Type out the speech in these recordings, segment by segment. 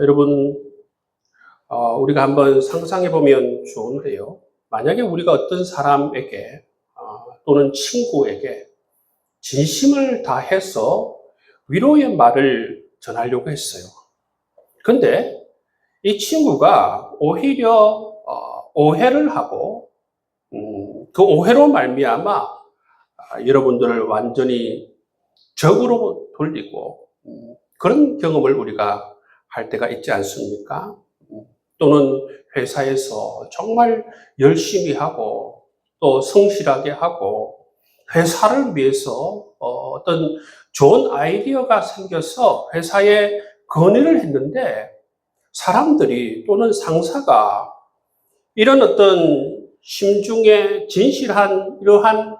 여러분, 우리가 한번 상상해 보면 좋은데요. 만약에 우리가 어떤 사람에게 또는 친구에게 진심을 다해서 위로의 말을 전하려고 했어요. 근데 이 친구가 오히려 오해를 하고 그 오해로 말미암아 여러분들을 완전히 적으로 돌리고 그런 경험을 우리가 할 때가 있지 않습니까? 또는 회사에서 정말 열심히 하고 또 성실하게 하고 회사를 위해서 어떤 좋은 아이디어가 생겨서 회사에 건의를 했는데 사람들이 또는 상사가 이런 어떤 심중에 진실한 이러한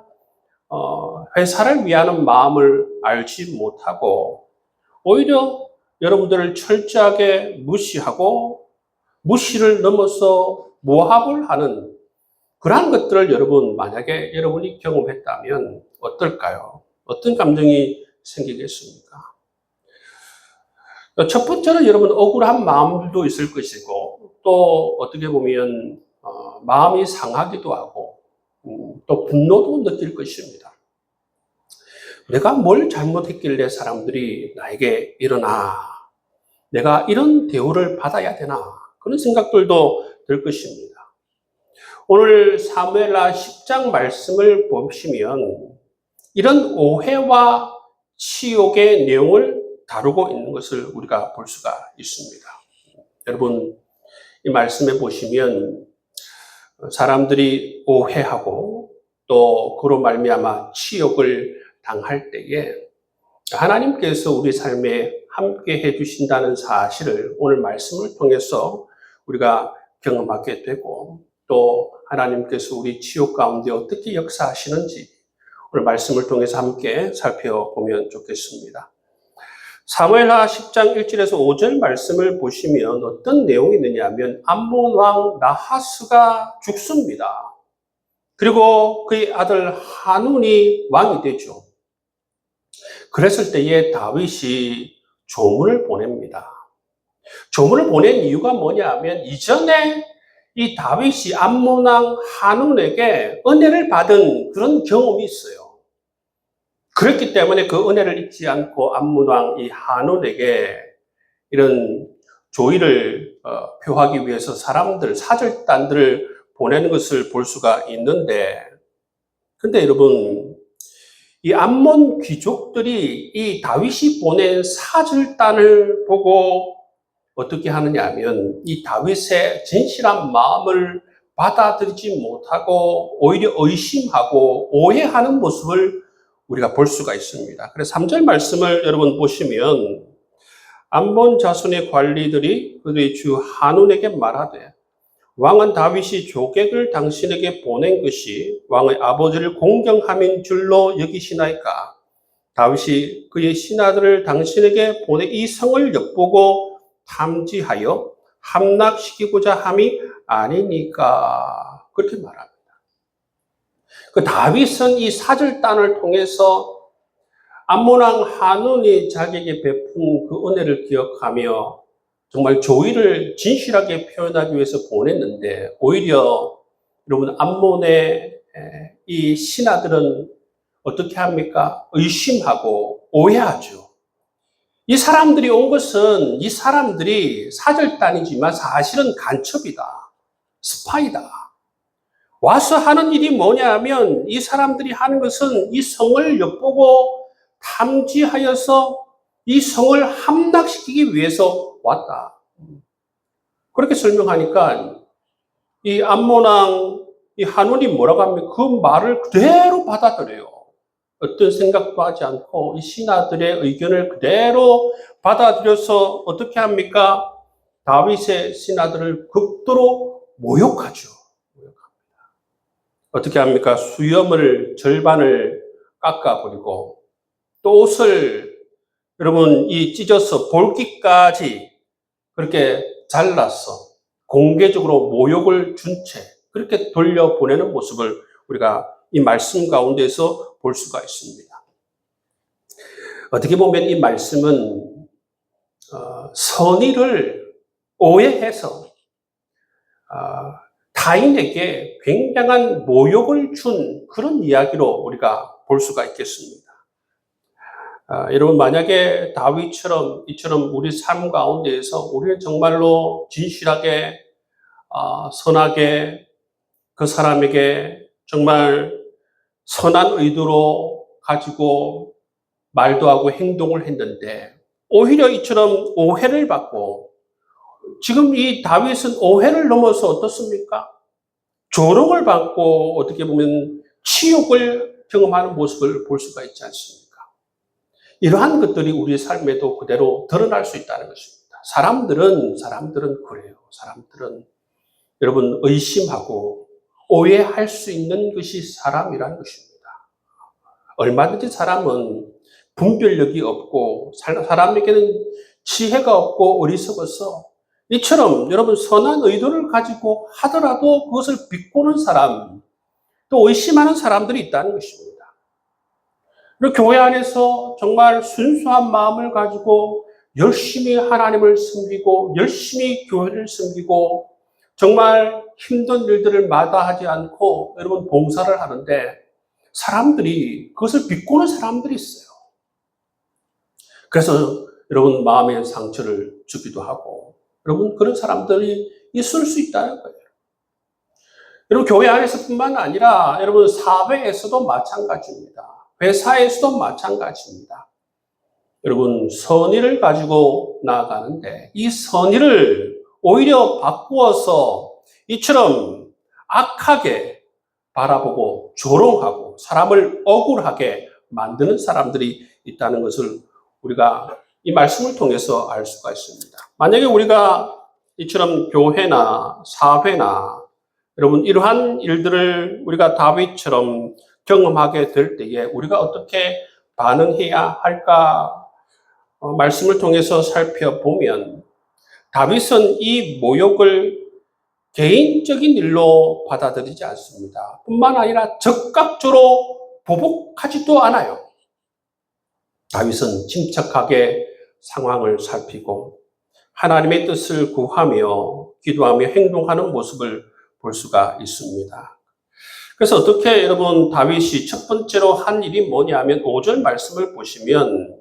회사를 위하는 마음을 알지 못하고 오히려 여러분들을 철저하게 무시하고 무시를 넘어서 모함을 하는 그러한 것들을 여러분 만약에 여러분이 경험했다면 어떨까요? 어떤 감정이 생기겠습니까? 첫 번째는 여러분 억울한 마음도 있을 것이고 또 어떻게 보면 마음이 상하기도 하고 또 분노도 느낄 것입니다. 내가 뭘 잘못했길래 사람들이 나에게 이러나, 내가 이런 대우를 받아야 되나, 그런 생각들도 들 것입니다. 오늘 사무엘하 10장 말씀을 보시면 이런 오해와 치욕의 내용을 다루고 있는 것을 우리가 볼 수가 있습니다. 여러분, 이 말씀에 보시면 사람들이 오해하고 또 그로 말미암아 치욕을 당할 때에 하나님께서 우리 삶에 함께 해주신다는 사실을 오늘 말씀을 통해서 우리가 경험하게 되고 또 하나님께서 우리 치욕 가운데 어떻게 역사하시는지 오늘 말씀을 통해서 함께 살펴보면 좋겠습니다. 사무엘하 10장 1절에서 5절 말씀을 보시면 어떤 내용이 있느냐 하면 암몬 왕 나하스가 죽습니다. 그리고 그의 아들 하눈이 왕이 되죠. 그랬을 때에 다윗이 조문을 보냅니다. 조문을 보낸 이유가 뭐냐 하면 이전에 이 다윗이 암몬 왕 하눈에게 은혜를 받은 그런 경험이 있어요. 그렇기 때문에 그 은혜를 잊지 않고 암몬 왕 이 하눈에게 이런 조의를 표하기 위해서 사람들, 사절단들을 보내는 것을 볼 수가 있는데, 근데 여러분, 이 암몬 귀족들이 이 다윗이 보낸 사절단을 보고 어떻게 하느냐 하면 이 다윗의 진실한 마음을 받아들이지 못하고 오히려 의심하고 오해하는 모습을 우리가 볼 수가 있습니다. 그래서 3절 말씀을 여러분 보시면 암몬 자손의 관리들이 그들의 주 하눈에게 말하되 왕은 다윗이 조객을 당신에게 보낸 것이 왕의 아버지를 공경함인 줄로 여기시나이까? 다윗이 그의 신하들을 당신에게 보내 이 성을 엿보고 탐지하여 함락시키고자 함이 아니니까? 그렇게 말합니다. 그 다윗은 이 사절단을 통해서 암몬 왕 하눈이 자기에게 베푼 그 은혜를 기억하며 정말 조의를 진실하게 표현하기 위해서 보냈는데 오히려 여러분 암몬의 이 신하들은 어떻게 합니까? 의심하고 오해하죠. 이 사람들이 온 것은 이 사람들이 사절단이지만 사실은 간첩이다. 스파이다. 와서 하는 일이 뭐냐 하면 이 사람들이 하는 것은 이 성을 엿보고 탐지하여서 이 성을 함락시키기 위해서 왔다. 그렇게 설명하니까 이 암몬 왕 이 하눈이 뭐라고 합니까? 그 말을 그대로 받아들여요. 어떤 생각도 하지 않고 이 신하들의 의견을 그대로 받아들여서 어떻게 합니까? 다윗의 신하들을 극도로 모욕하죠. 어떻게 합니까? 수염을 절반을 깎아버리고 또 옷을 여러분 이 찢어서 볼기까지 그렇게 잘라서 공개적으로 모욕을 준 채 그렇게 돌려보내는 모습을 우리가 이 말씀 가운데서 볼 수가 있습니다. 어떻게 보면 이 말씀은 선의를 오해해서 타인에게 굉장한 모욕을 준 그런 이야기로 우리가 볼 수가 있겠습니다. 여러분, 만약에 다윗처럼 이처럼 우리 삶 가운데에서 우리는 정말로 진실하게 선하게 그 사람에게 정말 선한 의도로 가지고 말도 하고 행동을 했는데 오히려 이처럼 오해를 받고 지금 이 다윗은 오해를 넘어서 어떻습니까? 조롱을 받고 어떻게 보면 치욕을 경험하는 모습을 볼 수가 있지 않습니까? 이러한 것들이 우리 삶에도 그대로 드러날 수 있다는 것입니다. 사람들은 그래요. 사람들은 여러분 의심하고 오해할 수 있는 것이 사람이라는 것입니다. 얼마든지 사람은 분별력이 없고 사람에게는 지혜가 없고 어리석어서 이처럼 여러분 선한 의도를 가지고 하더라도 그것을 비꼬는 사람, 또 의심하는 사람들이 있다는 것입니다. 그리고 교회 안에서 정말 순수한 마음을 가지고 열심히 하나님을 섬기고 열심히 교회를 섬기고 정말 힘든 일들을 마다하지 않고 여러분 봉사를 하는데 사람들이 그것을 비꼬는 사람들이 있어요. 그래서 여러분 마음의 상처를 주기도 하고 여러분 그런 사람들이 있을 수 있다는 거예요. 여러분 교회 안에서뿐만 아니라 여러분 사회에서도 마찬가지입니다. 회사에서도 마찬가지입니다. 여러분 선의를 가지고 나아가는데 이 선의를 오히려 바꾸어서 이처럼 악하게 바라보고 조롱하고 사람을 억울하게 만드는 사람들이 있다는 것을 우리가 이 말씀을 통해서 알 수가 있습니다. 만약에 우리가 이처럼 교회나 사회나 여러분 이러한 일들을 우리가 다윗처럼 경험하게 될 때에 우리가 어떻게 반응해야 할까 말씀을 통해서 살펴보면 다윗은 이 모욕을 개인적인 일로 받아들이지 않습니다. 뿐만 아니라 적극적으로 보복하지도 않아요. 다윗은 침착하게 상황을 살피고 하나님의 뜻을 구하며 기도하며 행동하는 모습을 볼 수가 있습니다. 그래서 어떻게 여러분 다윗이 첫 번째로 한 일이 뭐냐면 5절 말씀을 보시면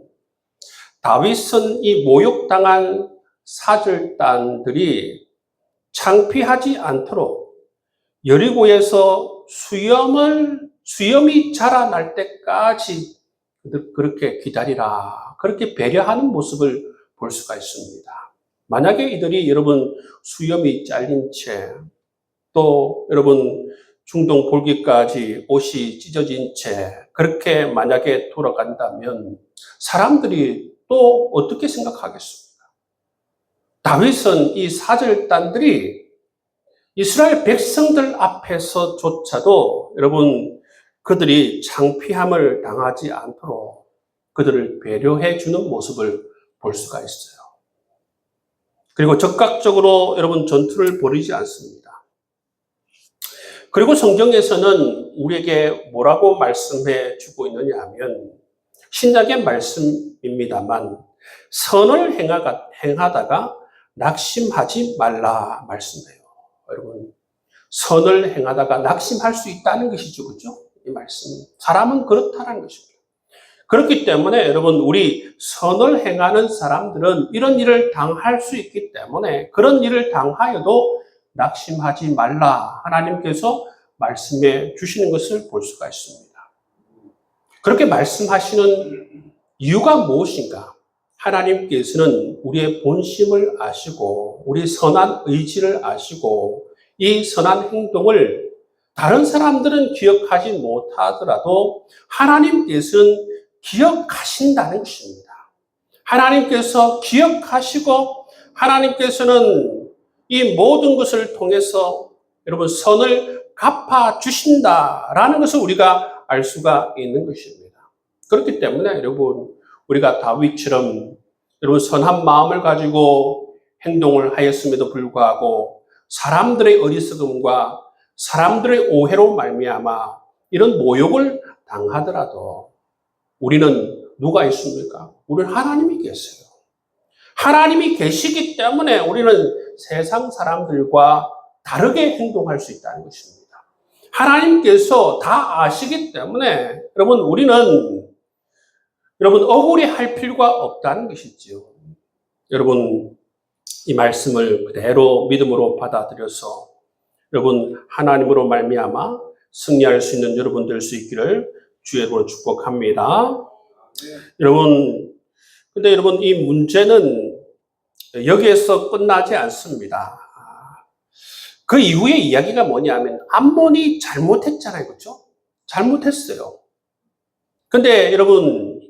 다윗은 이 모욕당한 사절단들이 창피하지 않도록 여리고에서 수염이 자라날 때까지 그렇게 기다리라. 그렇게 배려하는 모습을 볼 수가 있습니다. 만약에 이들이 여러분 수염이 잘린 채 또 여러분 중동 볼기까지 옷이 찢어진 채 그렇게 만약에 돌아간다면 사람들이 또 어떻게 생각하겠습니까? 다윗은 이 사절단들이 이스라엘 백성들 앞에서조차도 여러분 그들이 창피함을 당하지 않도록 그들을 배려해 주는 모습을 볼 수가 있어요. 그리고 적극적으로 여러분 전투를 벌이지 않습니다. 그리고 성경에서는 우리에게 뭐라고 말씀해 주고 있느냐 하면 신약의 말씀입니다만 선을 행하다가 낙심하지 말라 말씀해요. 여러분 선을 행하다가 낙심할 수 있다는 것이죠. 그렇죠? 이 말씀. 사람은 그렇다는 것입니다. 그렇기 때문에 여러분 우리 선을 행하는 사람들은 이런 일을 당할 수 있기 때문에 그런 일을 당하여도 낙심하지 말라 하나님께서 말씀해 주시는 것을 볼 수가 있습니다. 그렇게 말씀하시는 이유가 무엇인가? 하나님께서는 우리의 본심을 아시고 우리 선한 의지를 아시고 이 선한 행동을 다른 사람들은 기억하지 못하더라도 하나님께서는 기억하신다는 것입니다. 하나님께서 기억하시고 하나님께서는 이 모든 것을 통해서 여러분 선을 갚아주신다라는 것을 우리가 알 수가 있는 것입니다. 그렇기 때문에 여러분 우리가 다윗처럼 여러분 선한 마음을 가지고 행동을 하였음에도 불구하고 사람들의 어리석음과 사람들의 오해로 말미암아 이런 모욕을 당하더라도 우리는 누가 있습니까? 우리는 하나님이 계세요. 하나님이 계시기 때문에 우리는 세상 사람들과 다르게 행동할 수 있다는 것입니다. 하나님께서 다 아시기 때문에 우리는 억울해 할 필요가 없다는 것이지요. 여러분, 이 말씀을 그대로 믿음으로 받아들여서 하나님으로 말미암아 승리할 수 있는 여러분 될 수 있기를 주의 이름으로 축복합니다. 근데 이 문제는 여기에서 끝나지 않습니다. 그 이후의 이야기가 뭐냐면 암몬이 잘못했잖아요. 그렇죠? 잘못했어요. 근데 여러분,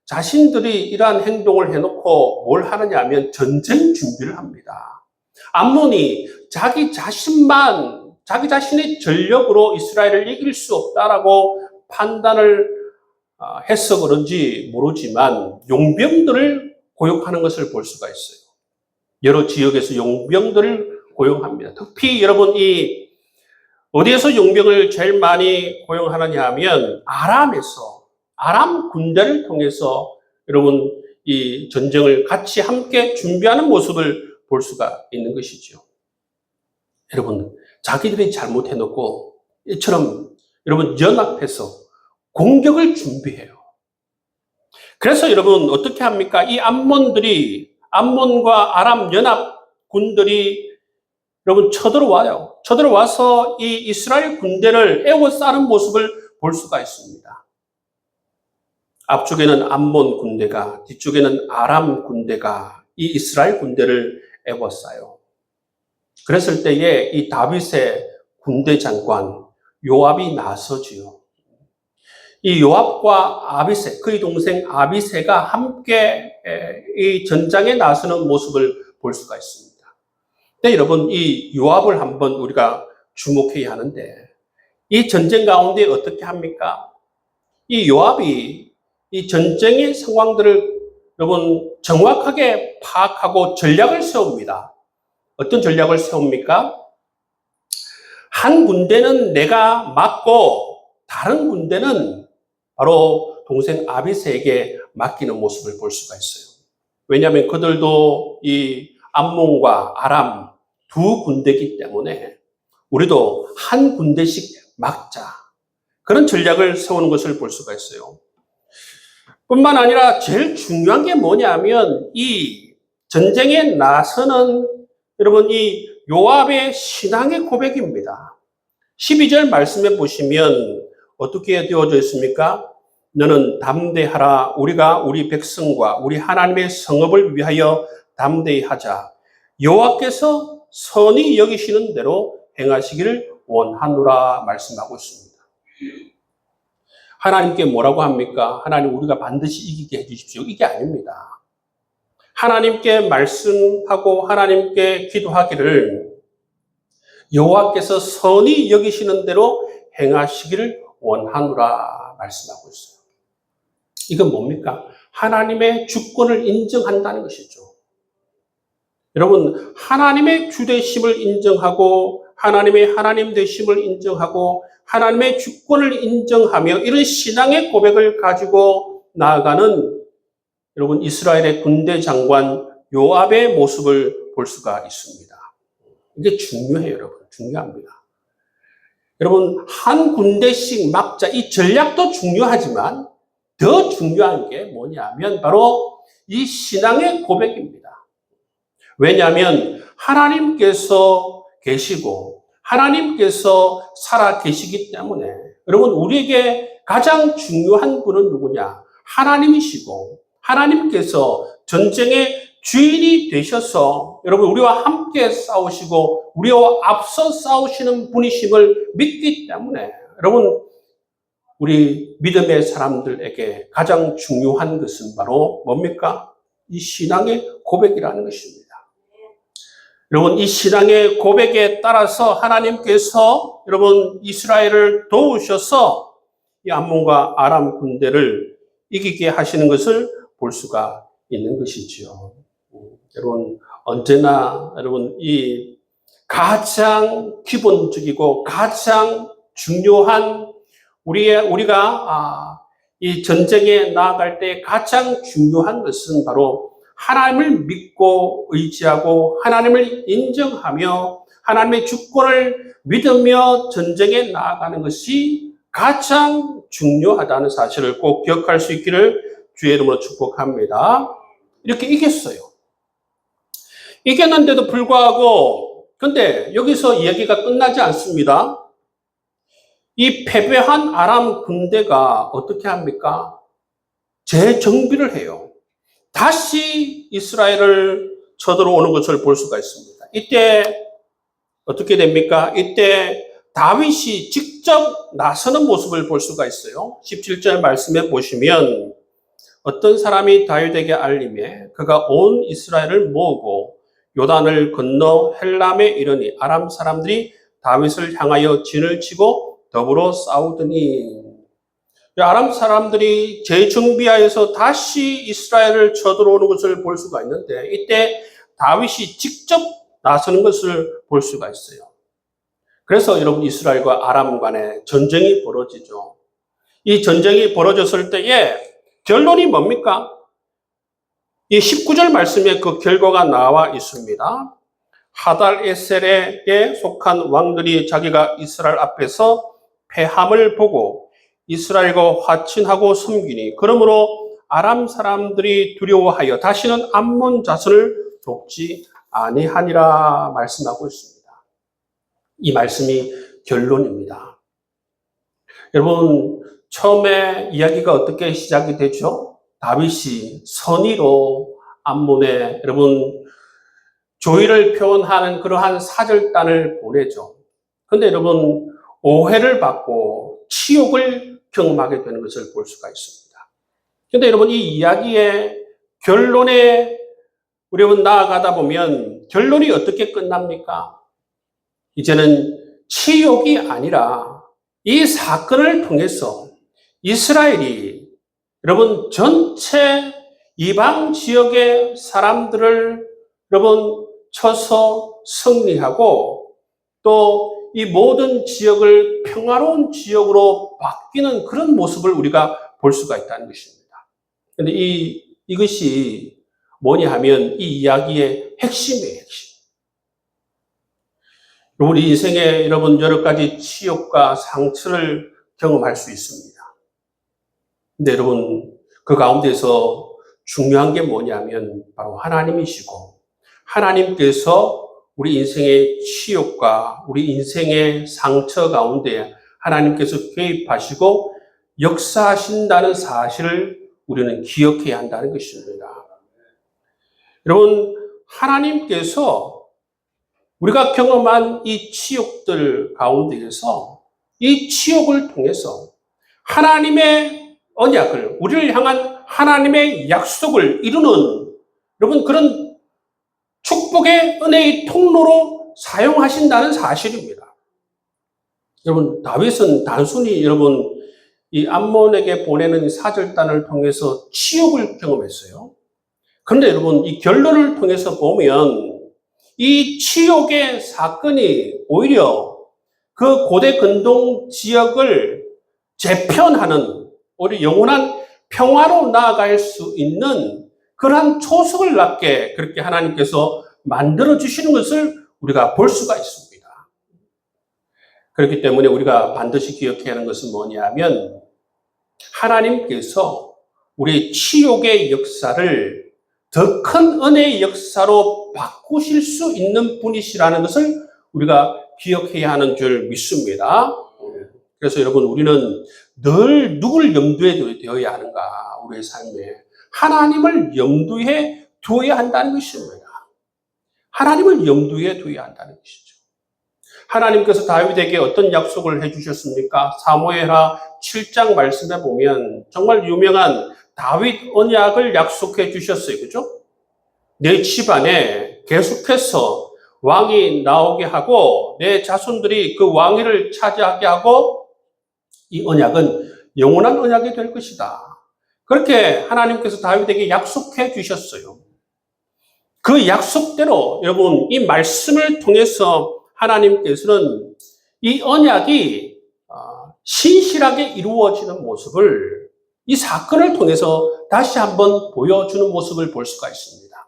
자신들이 이러한 행동을 해놓고 뭘 하느냐 하면 전쟁 준비를 합니다. 암몬이 자기 자신의 전력으로 이스라엘을 이길 수 없다라고 판단을 해서 그런지 모르지만 용병들을 고용하는 것을 볼 수가 있어요. 여러 지역에서 용병들을 고용합니다. 특히 여러분, 어디에서 용병을 제일 많이 고용하느냐 하면 아람 군대를 통해서 여러분 이 전쟁을 같이 함께 준비하는 모습을 볼 수가 있는 것이죠. 여러분, 자기들이 잘못해놓고 이처럼 여러분 연합해서 공격을 준비해요. 그래서 여러분 어떻게 합니까? 이 암몬과 아람 연합 군들이 여러분 쳐들어와요. 쳐들어와서 이 이스라엘 군대를 에워싸는 모습을 볼 수가 있습니다. 앞쪽에는 암몬 군대가, 뒤쪽에는 아람 군대가 이 이스라엘 군대를 에워싸요. 그랬을 때에 이 다윗의 군대 장관 요압이 나서지요. 이 요압과 아비새, 그의 동생 아비새가 함께 이 전장에 나서는 모습을 볼 수가 있습니다. 근데 여러분, 이 요압을 한번 우리가 주목해야 하는데, 이 전쟁 가운데 어떻게 합니까? 이 요압이 이 전쟁의 상황들을 여러분 정확하게 파악하고 전략을 세웁니다. 어떤 전략을 세웁니까? 한 군대는 내가 맡고 다른 군대는 바로 동생 아비새에게 맡기는 모습을 볼 수가 있어요. 왜냐하면 그들도 이 암몬과 아람 두 군대이기 때문에 우리도 한 군대씩 맡자. 그런 전략을 세우는 것을 볼 수가 있어요. 뿐만 아니라 제일 중요한 게 뭐냐면 이 전쟁에 나서는 여러분 이 요압의 신앙의 고백입니다. 12절 말씀에 보시면 어떻게 되어져 있습니까? 너는 담대하라. 우리가 우리 백성과 우리 하나님의 성읍을 위하여 담대히 하자. 여호와께서 선히 여기시는 대로 행하시기를 원하노라 말씀하고 있습니다. 하나님께 뭐라고 합니까? 하나님, 우리가 반드시 이기게 해주십시오. 이게 아닙니다. 하나님께 말씀하고 하나님께 기도하기를 여호와께서 선히 여기시는 대로 행하시기를 원하노라 말씀하고 있어요. 이건 뭡니까? 하나님의 주권을 인정한다는 것이죠. 여러분, 하나님의 주되심을 인정하고 하나님의 하나님 되심을 인정하고 하나님의 주권을 인정하며 이런 신앙의 고백을 가지고 나아가는 여러분 이스라엘의 군대 장관 요압의 모습을 볼 수가 있습니다. 이게 중요해요, 여러분. 중요합니다. 여러분, 한 군데씩 막자, 이 전략도 중요하지만 더 중요한 게 뭐냐면 바로 이 신앙의 고백입니다. 왜냐하면 하나님께서 계시고 하나님께서 살아 계시기 때문에 여러분, 우리에게 가장 중요한 분은 누구냐? 하나님이시고 하나님께서 전쟁의 주인이 되셔서 여러분 우리와 함께 싸우시고 우리와 앞서 싸우시는 분이심을 믿기 때문에 여러분, 우리 믿음의 사람들에게 가장 중요한 것은 바로 뭡니까? 이 신앙의 고백이라는 것입니다. 여러분, 이 신앙의 고백에 따라서 하나님께서 여러분 이스라엘을 도우셔서 이 암몬과 아람 군대를 이기게 하시는 것을 볼 수가 있는 것이지요. 여러분, 언제나 여러분 이 가장 기본적이고 가장 중요한 우리가 이 전쟁에 나아갈 때 가장 중요한 것은 바로 하나님을 믿고 의지하고 하나님을 인정하며 하나님의 주권을 믿으며 전쟁에 나아가는 것이 가장 중요하다는 사실을 꼭 기억할 수 있기를 주의 이름으로 축복합니다. 이렇게 이겼어요. 이겼는데도 불구하고 근데 여기서 이야기가 끝나지 않습니다. 이 패배한 아람 군대가 어떻게 합니까? 재정비를 해요. 다시 이스라엘을 쳐들어오는 것을 볼 수가 있습니다. 이때 어떻게 됩니까? 이때 다윗이 직접 나서는 모습을 볼 수가 있어요. 17절 말씀에 보시면 어떤 사람이 다윗에게 알림에 그가 온 이스라엘을 모으고 요단을 건너 헬람에 이르니 아람 사람들이 다윗을 향하여 진을 치고 더불어 싸우더니 아람 사람들이 재정비하여서 다시 이스라엘을 쳐들어오는 것을 볼 수가 있는데 이때 다윗이 직접 나서는 것을 볼 수가 있어요. 그래서 여러분 이스라엘과 아람 간에 전쟁이 벌어지죠. 이 전쟁이 벌어졌을 때에 결론이 뭡니까? 이 19절 말씀에 그 결과가 나와 있습니다. 하달 에셀에게 속한 왕들이 자기가 이스라엘 앞에서 패함을 보고 이스라엘과 화친하고 섬기니 그러므로 아람 사람들이 두려워하여 다시는 암몬 자손을 돕지 아니하니라 말씀하고 있습니다. 이 말씀이 결론입니다. 여러분 처음에 이야기가 어떻게 시작이 되죠? 다윗이 선의로 암몬에 여러분 조의를 표현하는 그러한 사절단을 보내죠. 그런데 여러분 오해를 받고 치욕을 경험하게 되는 것을 볼 수가 있습니다. 그런데 여러분 이 이야기의 결론에 우리 여러분 나아가다 보면 결론이 어떻게 끝납니까? 이제는 치욕이 아니라 이 사건을 통해서 이스라엘이 여러분 전체 이방 지역의 사람들을 여러분 쳐서 승리하고 또 이 모든 지역을 평화로운 지역으로 바뀌는 그런 모습을 우리가 볼 수가 있다는 것입니다. 그런데 이것이 뭐냐 하면 이 이야기의 핵심이에요, 핵심. 우리 인생에 여러분 여러 가지 치욕과 상처를 경험할 수 있습니다. 근데 여러분 그 가운데서 중요한 게 뭐냐면 바로 하나님이시고 하나님께서 우리 인생의 치욕과 우리 인생의 상처 가운데 하나님께서 개입하시고 역사하신다는 사실을 우리는 기억해야 한다는 것입니다. 여러분 하나님께서 우리가 경험한 이 치욕들 가운데에서 이 치욕을 통해서 하나님의 언약을 우리를 향한 하나님의 약속을 이루는 여러분 그런 축복의 은혜의 통로로 사용하신다는 사실입니다. 여러분 다윗은 단순히 여러분 이 암몬에게 보내는 사절단을 통해서 치욕을 경험했어요. 그런데 여러분 이 결론을 통해서 보면 이 치욕의 사건이 오히려 그 고대 근동 지역을 재편하는 우리 영원한 평화로 나아갈 수 있는 그러한 초석을 낳게 그렇게 하나님께서 만들어주시는 것을 우리가 볼 수가 있습니다. 그렇기 때문에 우리가 반드시 기억해야 하는 것은 뭐냐면 하나님께서 우리의 치욕의 역사를 더 큰 은혜의 역사로 바꾸실 수 있는 분이시라는 것을 우리가 기억해야 하는 줄 믿습니다. 그래서 여러분 우리는 늘 누굴 염두에 두어야 하는가? 우리의 삶에 하나님을 염두에 두어야 한다는 것입니다. 하나님을 염두에 두어야 한다는 것이죠. 하나님께서 다윗에게 어떤 약속을 해주셨습니까? 사무엘하 7장 말씀에 보면 정말 유명한 다윗 언약을 약속해 주셨어요. 그죠? 내 집안에 계속해서 왕이 나오게 하고 내 자손들이 그 왕위를 차지하게 하고 이 언약은 영원한 언약이 될 것이다. 그렇게 하나님께서 다윗에게 약속해 주셨어요. 그 약속대로 여러분 이 말씀을 통해서 하나님께서는 이 언약이 신실하게 이루어지는 모습을 이 사건을 통해서 다시 한번 보여주는 모습을 볼 수가 있습니다.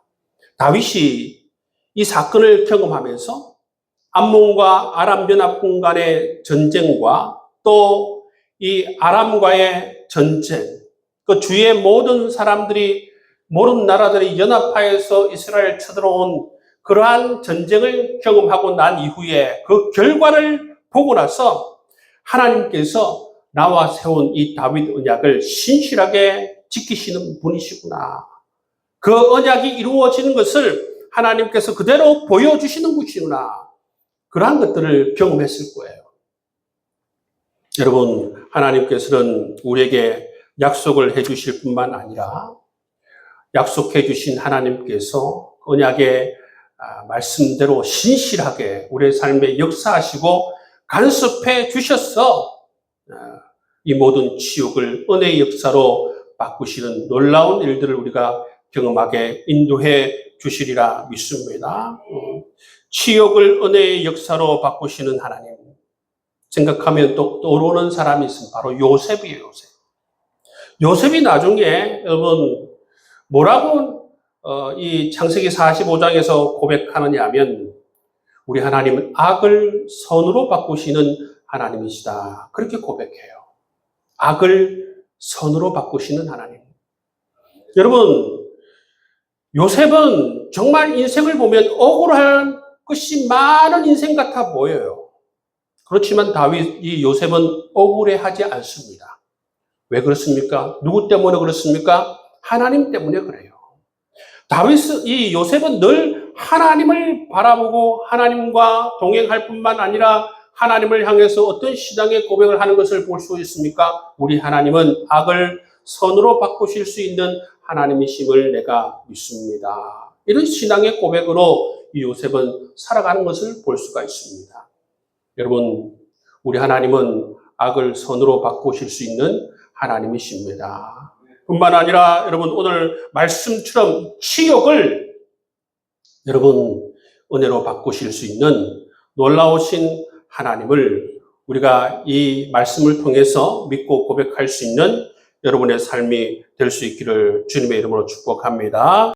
다윗이 이 사건을 경험하면서 암몬과 아람 연합군 간의 전쟁과 또 이 아람과의 전쟁, 그 주위의 모든 사람들이, 모든 나라들이 연합하여서 이스라엘 쳐들어온 그러한 전쟁을 경험하고 난 이후에 그 결과를 보고 나서 하나님께서 나와 세운 이 다윗 언약을 신실하게 지키시는 분이시구나. 그 언약이 이루어지는 것을 하나님께서 그대로 보여주시는 것이구나. 그러한 것들을 경험했을 거예요. 여러분, 하나님께서는 우리에게 약속을 해주실 뿐만 아니라 약속해 주신 하나님께서 언약의 말씀대로 신실하게 우리의 삶에 역사하시고 간섭해 주셔서 이 모든 치욕을 은혜의 역사로 바꾸시는 놀라운 일들을 우리가 경험하게 인도해 주시리라 믿습니다. 치욕을 은혜의 역사로 바꾸시는 하나님. 생각하면 또 떠오르는 사람이 있으면 바로 요셉이에요, 요셉. 요셉이 나중에 여러분 뭐라고 이 창세기 45장에서 고백하느냐 하면 우리 하나님은 악을 선으로 바꾸시는 하나님이시다. 그렇게 고백해요. 악을 선으로 바꾸시는 하나님. 여러분, 요셉은 정말 인생을 보면 억울한 것이 많은 인생 같아 보여요. 그렇지만 이 요셉은 억울해하지 않습니다. 왜 그렇습니까? 누구 때문에 그렇습니까? 하나님 때문에 그래요. 이 요셉은 늘 하나님을 바라보고 하나님과 동행할 뿐만 아니라 하나님을 향해서 어떤 신앙의 고백을 하는 것을 볼 수 있습니까? 우리 하나님은 악을 선으로 바꾸실 수 있는 하나님이심을 내가 믿습니다. 이런 신앙의 고백으로 이 요셉은 살아가는 것을 볼 수가 있습니다. 여러분, 우리 하나님은 악을 선으로 바꾸실 수 있는 하나님이십니다. 뿐만 아니라 여러분 오늘 말씀처럼 치욕을 여러분 은혜로 바꾸실 수 있는 놀라우신 하나님을 우리가 이 말씀을 통해서 믿고 고백할 수 있는 여러분의 삶이 될 수 있기를 주님의 이름으로 축복합니다.